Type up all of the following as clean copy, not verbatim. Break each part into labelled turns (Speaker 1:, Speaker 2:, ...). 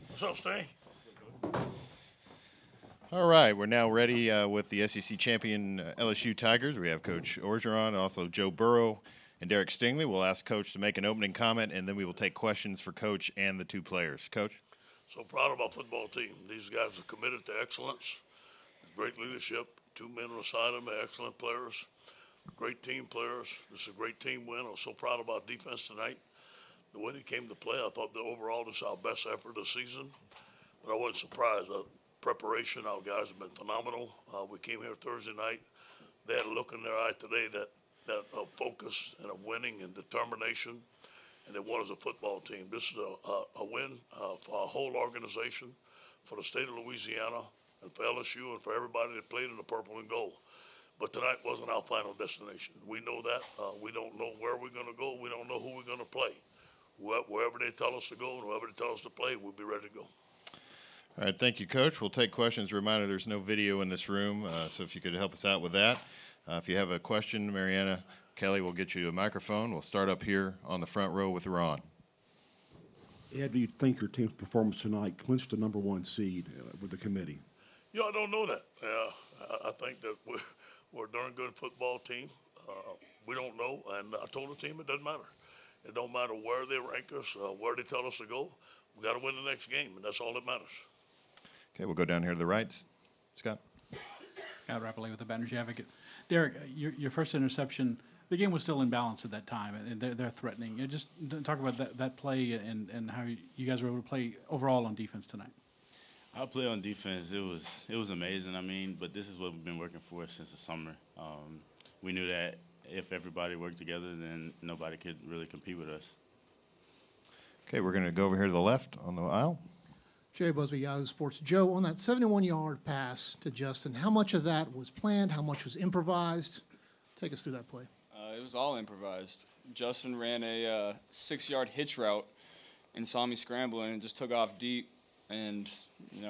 Speaker 1: What's up, Stay?
Speaker 2: All right, we're now ready with the SEC champion LSU Tigers. We have Coach Orgeron, also Joe Burrow, and Derek Stingley. We'll ask Coach to make an opening comment, and then we will take questions for Coach and the two players. Coach?
Speaker 1: So proud of our football team. These guys are committed to excellence. Great leadership. 2 men beside them, excellent players. Great team players. This is a great team win. I'm so proud of our defense tonight. The way they came to play, I thought that overall this is our best effort of the season. But I wasn't surprised. Preparation, our guys have been phenomenal. We came here Thursday night. They had a look in their eye today that focus and of winning and determination, and they won as a football team. This is a win for our whole organization, for the state of Louisiana, and for LSU, and for everybody that played in the purple and gold. But tonight wasn't our final destination. We know that. We don't know where we're going to go. We don't know who we're going to play. Wherever they tell us to go and whoever they tell us to play, we'll be ready to go.
Speaker 2: All right, thank you, Coach. We'll take questions. Reminder, there's no video in this room, so if you could help us out with that. If you have a question, Mariana Kelly will get you a microphone. We'll start up here on the front row with Ron.
Speaker 3: Ed, do you think your team's performance tonight clinched the number 1 seed with the committee?
Speaker 1: Yeah, I don't know that. I think that we're a darn good football team. We don't know, and I told the team it doesn't matter. It don't matter where they rank us, where they tell us to go. We got to win the next game, and that's all that matters.
Speaker 2: Okay, we'll go down here to the right. Scott.
Speaker 4: Scott Rappelli with the Baton Rouge Advocate. Derek, your first interception, the game was still in balance at that time, and they're threatening. Just talk about that play and how you guys were able to play overall on defense tonight.
Speaker 5: Our play on defense, it was amazing. I mean, but this is what we've been working for since the summer. We knew that if everybody worked together, then nobody could really compete with us.
Speaker 2: Okay, we're going to go over here to the left on the aisle.
Speaker 6: Jay Busby, Yahoo Sports. Joe, on that 71-yard pass to Justin, how much of that was planned? How much was improvised? Take us through that play.
Speaker 7: It was all improvised. Justin ran a 6-yard hitch route and saw me scrambling and just took off deep. And,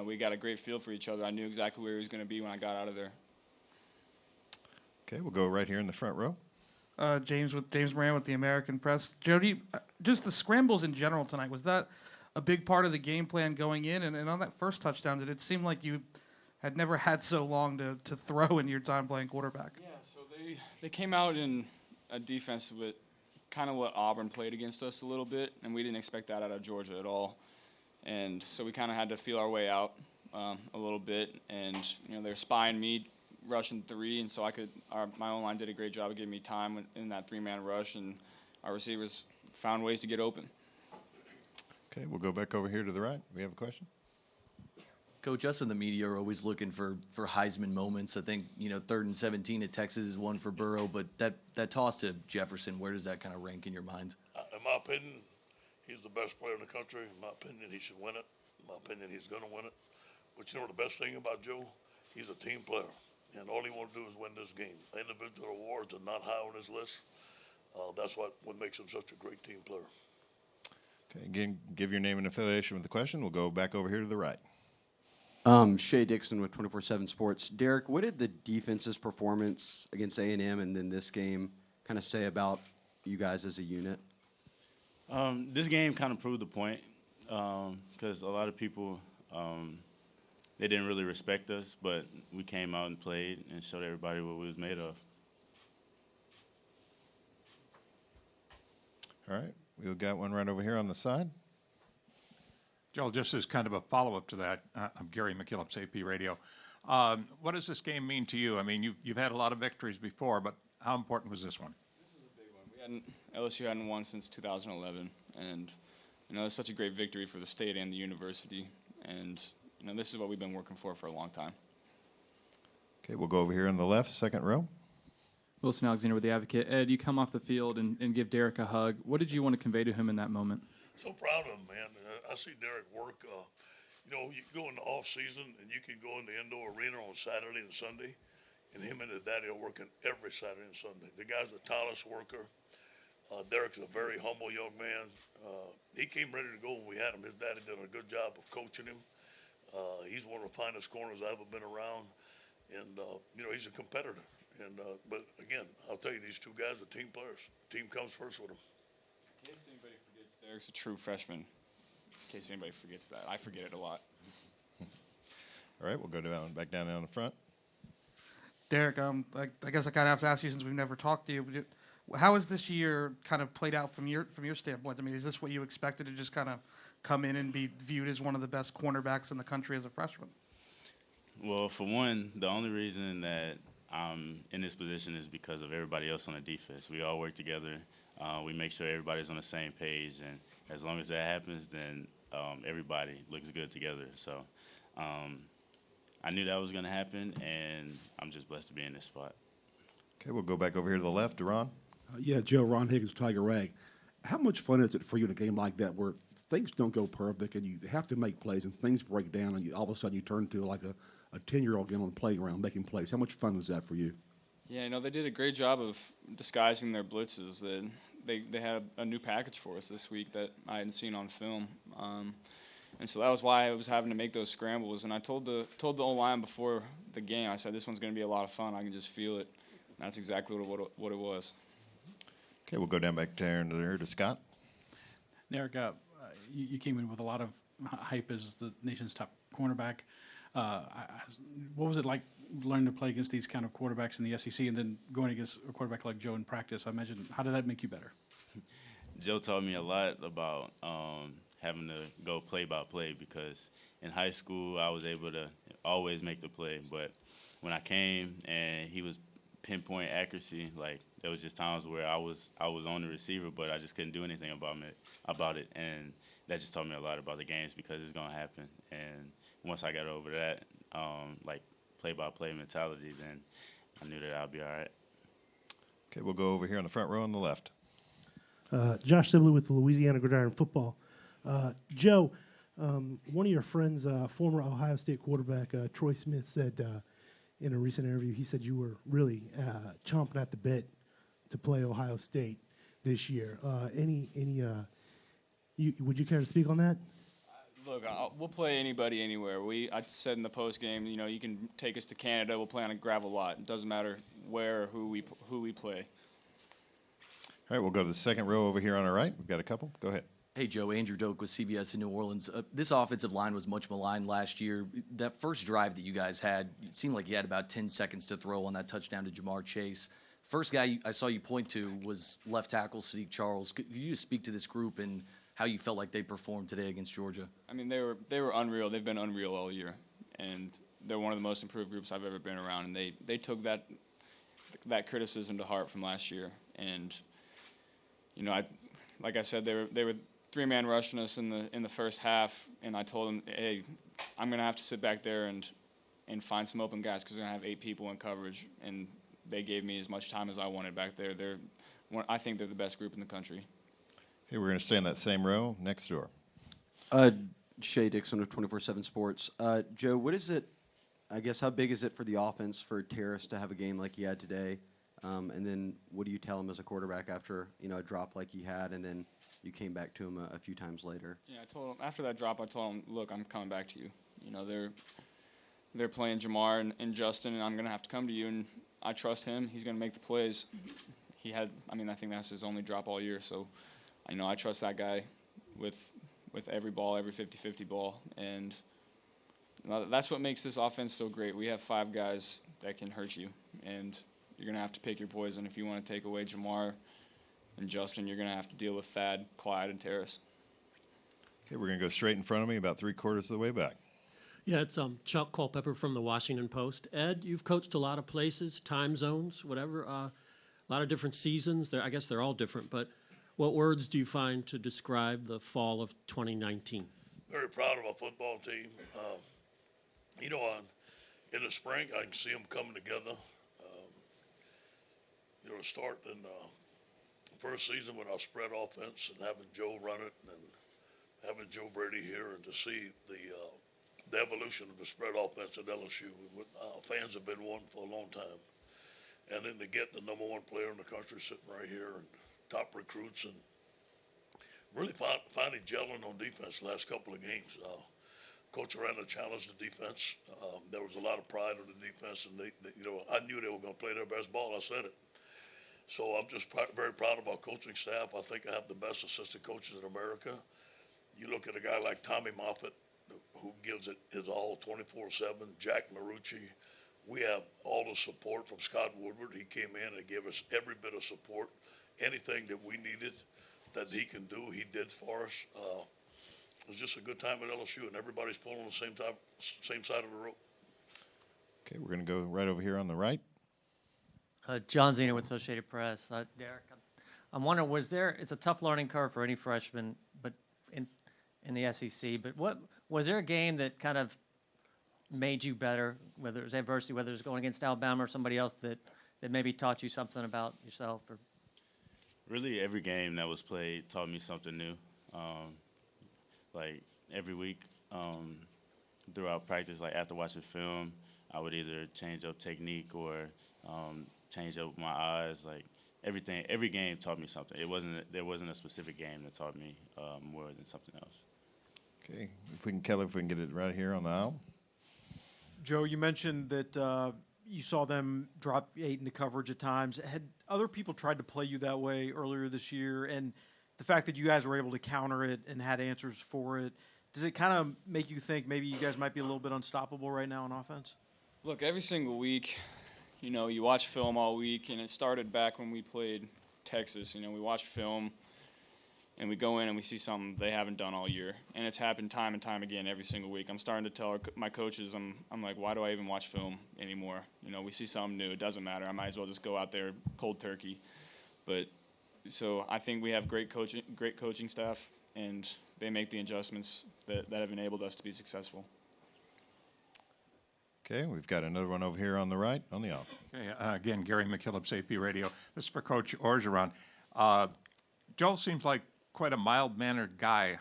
Speaker 7: we got a great feel for each other. I knew exactly where he was going to be when I got out of there.
Speaker 2: Okay, we'll go right here in the front row.
Speaker 8: James Moran with the American Press. Jody, just the scrambles in general tonight, was that a big part of the game plan going in? And on that first touchdown, did it seem like you had never had so long to throw in your time playing quarterback?
Speaker 7: Yeah, so they came out in a defense with kind of what Auburn played against us a little bit, and we didn't expect that out of Georgia at all. And so we kind of had to feel our way out a little bit. And, they're spying me rushing 3, and so my own line did a great job of giving me time in that 3-man rush, and our receivers found ways to get open.
Speaker 2: Okay, we'll go back over here to the right. We have a question?
Speaker 9: Coach, us in the media are always looking for Heisman moments. I think, 3rd and 17 at Texas is one for Burrow, but that toss to Jefferson, where does that kind of rank in your mind?
Speaker 1: In my opinion, he's the best player in the country. In my opinion, he should win it. In my opinion, he's going to win it. But the best thing about Joe, he's a team player. And all he wants to do is win this game. Individual awards are not high on his list. That's what makes him such a great team player.
Speaker 2: Okay, again, give your name and affiliation with the question. We'll go back over here to the right.
Speaker 10: Shea Dixon with 24/7 Sports. Derek, what did the defense's performance against A&M and then this game kind of say about you guys as a unit?
Speaker 5: This game kind of proved the point because a lot of people they didn't really respect us, but we came out and played and showed everybody what we was made of.
Speaker 2: All right, we've got one right over here on the side.
Speaker 11: Joel, just as kind of a follow-up to that, I'm Gary McKillop, AP Radio. What does this game mean to you? I mean, you've had a lot of victories before, but how important was this one?
Speaker 7: This is a big one. LSU hadn't won since 2011, and it's such a great victory for the state and the university, and this is what we've been working for a long time.
Speaker 2: Okay, we'll go over here on the left, second row.
Speaker 12: Wilson Alexander with the Advocate. Ed, you come off the field and give Derek a hug. What did you want to convey to him in that moment?
Speaker 1: So proud of him, man. I see Derek work. You go in the off season and you can go in the indoor arena on Saturday and Sunday, and him and his daddy are working every Saturday and Sunday. The guy's a tireless worker. Derek's a very humble young man. He came ready to go when we had him. His daddy did a good job of coaching him. He's one of the finest corners I've ever been around, and he's a competitor. And but again, I'll tell you, these two guys are team players. Team comes first with them.
Speaker 7: In case anybody forgets, Derek's a true freshman. In case anybody forgets that. I forget it a lot.
Speaker 2: All right, we'll go back down the front.
Speaker 8: Derek, I guess I kind of have to ask you since we've never talked to you. How has this year kind of played out from your standpoint? I mean, is this what you expected to just kind of come in and be viewed as one of the best cornerbacks in the country as a freshman?
Speaker 5: Well, for one, the only reason that I'm in this position is because of everybody else on the defense. We all work together. We make sure everybody's on the same page, and as long as that happens, then everybody looks good together. So I knew that was going to happen, and I'm just blessed to be in this spot.
Speaker 2: Okay, we'll go back over here to the left. Ron?
Speaker 3: Yeah, Joe, Ron Higgins, Tiger Rag. How much fun is it for you in a game like that where things don't go perfect and you have to make plays and things break down and all of a sudden you turn into like a 10-year-old game on the playground making plays? How much fun is that for you?
Speaker 7: Yeah, they did a great job of disguising their blitzes. They had a new package for us this week that I hadn't seen on film. And so that was why I was having to make those scrambles. And I told the O-line before the game, I said, this one's going to be a lot of fun. I can just feel it. And that's exactly what it was.
Speaker 2: Okay, we'll go down back there to Scott.
Speaker 4: Derek, you came in with a lot of hype as the nation's top cornerback. What was it like learning to play against these kind of quarterbacks in the SEC and then going against a quarterback like Joe in practice? I imagine, how did that make you better?
Speaker 5: Joe taught me a lot about having to go play by play because in high school I was able to always make the play, but when I came and he was pinpoint accuracy, like there was just times where I was on the receiver, but I just couldn't do anything about it, and that just taught me a lot about the games because it's gonna happen. And once I got over that, like play-by-play mentality, then I knew that I'd be all right.
Speaker 2: Okay, we'll go over here on the front row on the left.
Speaker 13: Josh Sibley with the Louisiana Gridiron Football. Joe, one of your friends, former Ohio State quarterback Troy Smith, said in a recent interview, he said you were really chomping at the bit to play Ohio State this year. Would you care to speak on that?
Speaker 7: Look, we'll play anybody anywhere. I said in the post game, you can take us to Canada. We'll play on a gravel lot. It doesn't matter where or who we play.
Speaker 2: All right, we'll go to the second row over here on our right. We've got a couple. Go ahead.
Speaker 9: Hey, Joe, Andrew Doak with CBS in New Orleans. This offensive line was much maligned last year. That first drive that you guys had, it seemed like you had about 10 seconds to throw on that touchdown to Jamar Chase. First guy I saw you point to was left tackle Sadiq Charles. Could you just speak to this group and how you felt like they performed today against Georgia?
Speaker 7: I mean, they were unreal. They've been unreal all year, and they're one of the most improved groups I've ever been around. And they took that criticism to heart from last year. And like I said, they were three-man rushing us in the first half, and I told them, hey, I'm gonna have to sit back there and find some open guys because we're gonna have 8 people in coverage, and they gave me as much time as I wanted back there. I think they're the best group in the country.
Speaker 2: Okay, we're going to stay in that same row next door.
Speaker 10: Shea Dixon of 24/7 Sports. Joe, what is it, I guess, how big is it for the offense for Terrace to have a game like he had today? And then what do you tell him as a quarterback after, a drop like he had, and then you came back to him a few times later?
Speaker 7: Yeah, I told him after that drop, I told him, look, I'm coming back to you. They're playing Jamar and Justin, and I'm going to have to come to you, and I trust him. He's going to make the plays. I think that's his only drop all year, so I trust that guy with every ball, every 50-50 ball, and that's what makes this offense so great. We have 5 guys that can hurt you, and you're going to have to pick your poison. If you want to take away Jamar and Justin, you're going to have to deal with Thad, Clyde, and Terrace.
Speaker 2: Okay, we're going to go straight in front of me about 3/4 of the way back.
Speaker 14: Yeah, it's Chuck Culpepper from the Washington Post. Ed, you've coached a lot of places, time zones, whatever, a lot of different seasons. I guess they're all different, but what words do you find to describe the fall of 2019?
Speaker 1: Very proud of our football team. In the spring, I can see them coming together. Start in first season with our spread offense and having Joe run it and having Joe Brady here, and to see the evolution of the spread offense at LSU. Fans have been wanting for a long time. And then to get the number 1 player in the country sitting right here and top recruits, and really finally gelling on defense the last couple of games. Coach ran to challenge the defense. There was a lot of pride in the defense, and I knew they were going to play their best ball. I said it. So I'm just very proud of our coaching staff. I think I have the best assistant coaches in America. You look at a guy like Tommy Moffitt, who gives it his all 24/7. Jack Marucci. We have all the support from Scott Woodward. He came in and gave us every bit of support. Anything that we needed that he can do, he did for us. It was just a good time at LSU, and everybody's pulling on the same side of the rope.
Speaker 2: Okay, we're going to go right over here on the right.
Speaker 15: John Zena with Associated Press. Derek, I'm wondering, it's a tough learning curve for any freshman, but in the SEC, but was there a game that kind of made you better, whether it was adversity, whether it was going against Alabama or somebody else that maybe taught you something about yourself? Or
Speaker 5: Really, every game that was played taught me something new. Like every week throughout practice, like after watching film, I would either change up technique or change up my eyes. Like every game taught me something. There wasn't a specific game that taught me more than something else.
Speaker 2: Okay, if we can get it right here on the aisle.
Speaker 16: Joe, you mentioned that you saw them drop 8 into coverage at times. Had other people tried to play you that way earlier this year? And the fact that you guys were able to counter it and had answers for it, does it kind of make you think maybe you guys might be a little bit unstoppable right now on offense?
Speaker 7: Look, every single week, you watch film all week, and it started back when we played Texas. We watch film, and we go in and we see something they haven't done all year. And it's happened time and time again every single week. I'm starting to tell my coaches, I'm like, why do I even watch film anymore? We see something new. It doesn't matter. I might as well just go out there cold turkey. But so I think we have great coaching staff, and they make the adjustments that have enabled us to be successful.
Speaker 2: Okay, we've got another one over here on the right, on the aisle.
Speaker 11: Okay, again, Gary McKillop, AP Radio. This is for Coach Orgeron. Joel seems like quite a mild-mannered guy.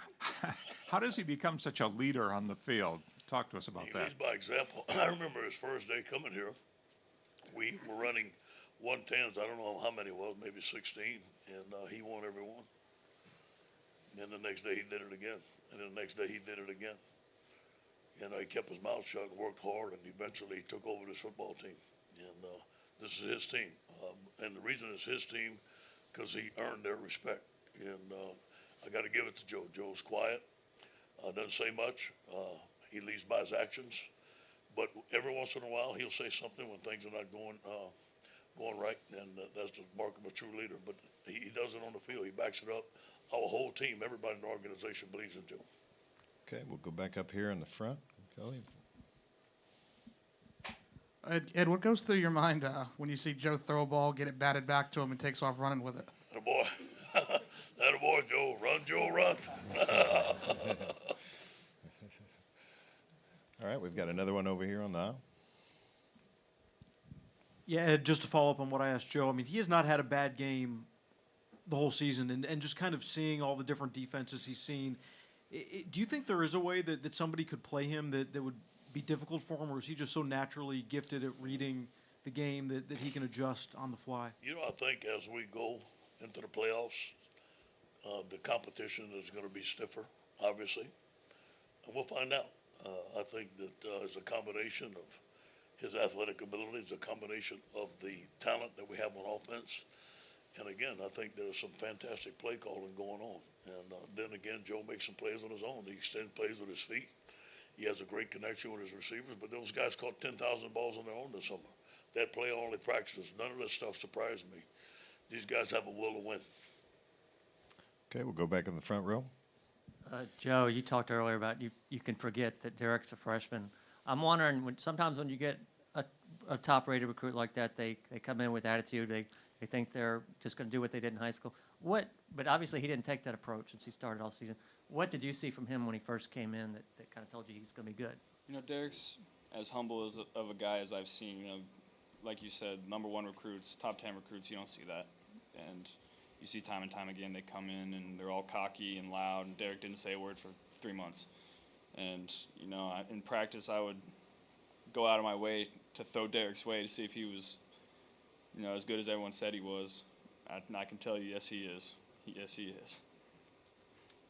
Speaker 11: How does he become such a leader on the field? Talk to us about that.
Speaker 1: He leads by example. I remember his first day coming here. We were running 110s. I don't know how many it was, maybe 16, and he won every one. And then the next day he did it again, and then the next day he did it again. He kept his mouth shut and worked hard, and eventually he took over this football team. And this is his team. And the reason it's his team, because he earned their respect. And I got to give it to Joe. Joe's quiet, doesn't say much. He leads by his actions. But every once in a while, he'll say something when things are not going right, and that's the mark of a true leader. But he does it on the field. He backs it up. Our whole team, everybody in the organization believes in Joe.
Speaker 2: Okay, we'll go back up here in the front. Kelly.
Speaker 8: Ed, what goes through your mind when you see Joe throw a ball, get it batted back to him, and takes off running with it?
Speaker 1: Attaboy. Attaboy, Joe. Run, Joe, run.
Speaker 2: All right, we've got another one over here on the aisle.
Speaker 16: Yeah, Ed, just to follow up on what I asked Joe, he has not had a bad game the whole season, and just kind of seeing all the different defenses he's seen, do you think there is a way that somebody could play him that would be difficult for him, or is he just so naturally gifted at reading the game that he can adjust on the fly?
Speaker 1: I think as we go into the playoffs, the competition is going to be stiffer, obviously, and we'll find out. I think that it's a combination of his athletic abilities, a combination of the talent that we have on offense. And again, I think there's some fantastic play calling going on. And then again, Joe makes some plays on his own. He extends plays with his feet. He has a great connection with his receivers. But those guys caught 10,000 balls on their own this summer. That play only practices. None of this stuff surprised me. These guys have a will to win.
Speaker 2: Okay, we'll go back in the front row.
Speaker 15: Joe, you talked earlier about you can forget that Derek's a freshman. I'm wondering, sometimes when you get a top-rated recruit like that, they come in with attitude. They think they're just going to do what they did in high school. But obviously he didn't take that approach since he started all season. What did you see from him when he first came in that kind of told you he's going to be good?
Speaker 7: Derek's as humble of a guy as I've seen. Like you said, number 1 recruits, top 10 recruits, you don't see that. And you see time and time again they come in and they're all cocky and loud, and Derek didn't say a word for 3 months. And, in practice I would go out of my way to throw Derek's way to see if he was as good as everyone said he was. And I can tell you, yes, he is. Yes, he is.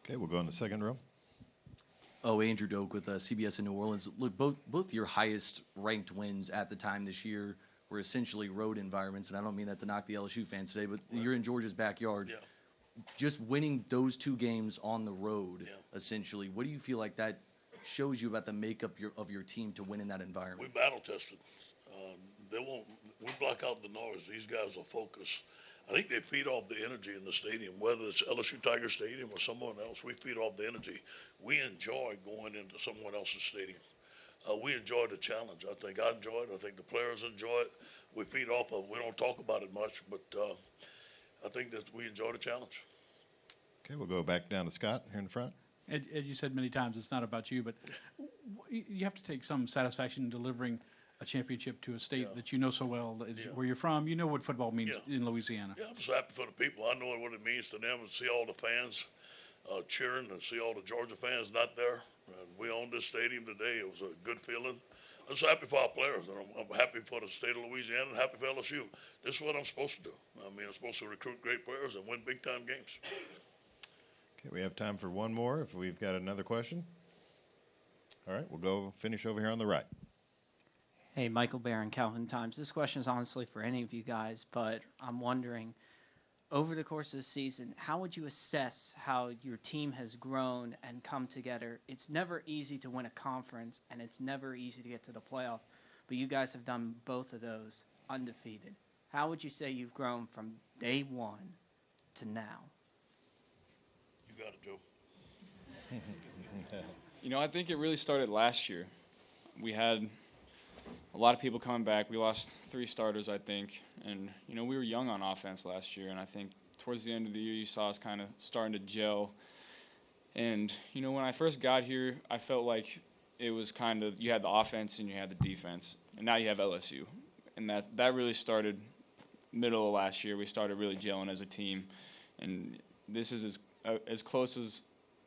Speaker 2: Okay, we'll go in the second row.
Speaker 9: Andrew Doak with CBS in New Orleans. Look, both your highest ranked wins at the time this year were essentially road environments, and I don't mean that to knock the LSU fans today, but you're in Georgia's backyard.
Speaker 1: Yeah.
Speaker 9: Just winning those 2 games on the road, essentially, what do you feel like that shows you about the makeup of your team to win in that environment?
Speaker 1: We battle tested. We block out the noise. These guys will focus. I think they feed off the energy in the stadium, whether it's LSU Tiger Stadium or someone else. We feed off the energy. We enjoy going into someone else's stadium. We enjoy the challenge. I think I enjoy it. I think the players enjoy it. We feed off of it. We don't talk about it much, but I think that we enjoy the challenge.
Speaker 2: Okay, we'll go back down to Scott here in the front.
Speaker 4: Ed, you said many times it's not about you, but you have to take some satisfaction in delivering a championship to a state that you know so well, where you're from. You know what football means in Louisiana.
Speaker 1: Yeah, I'm just happy for the people. I know what it means to them, and see all the fans cheering, and see all the Georgia fans not there. We owned this stadium today. It was a good feeling. I'm just happy for our players, and I'm happy for the state of Louisiana, and happy for LSU. This is what I'm supposed to do. I mean, I'm supposed to recruit great players and win big-time games.
Speaker 2: Okay, we have time for one more if we've got another question. All right, we'll go finish over here on the right.
Speaker 17: Hey, Michael Barron, Calvin Times. This question is honestly for any of you guys, but I'm wondering, over the course of the season, how would you assess how your team has grown and come together? It's never easy to win a conference, and it's never easy to get to the playoff, but you guys have done both of those undefeated. How would you say you've grown from day one to now?
Speaker 1: You got it, Joe.
Speaker 7: You know, I think it really started last year. We had a lot of people coming back. We lost 3 starters, I think. And, you know, we were young on offense last year. And I think towards the end of the year, you saw us kind of starting to gel. And, you know, when I first got here, I felt like it was kind of, you had the offense and you had the defense. And now you have LSU. And that really started middle of last year. We started really gelling as a team. And this is as close as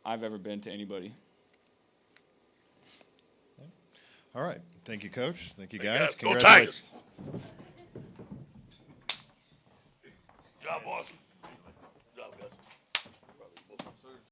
Speaker 7: I've ever been to anybody.
Speaker 2: All right. Thank you, Coach. Thank you,
Speaker 1: Hey,
Speaker 2: guys.
Speaker 1: Go
Speaker 2: Congratulations.
Speaker 1: Tigers. Job, boss.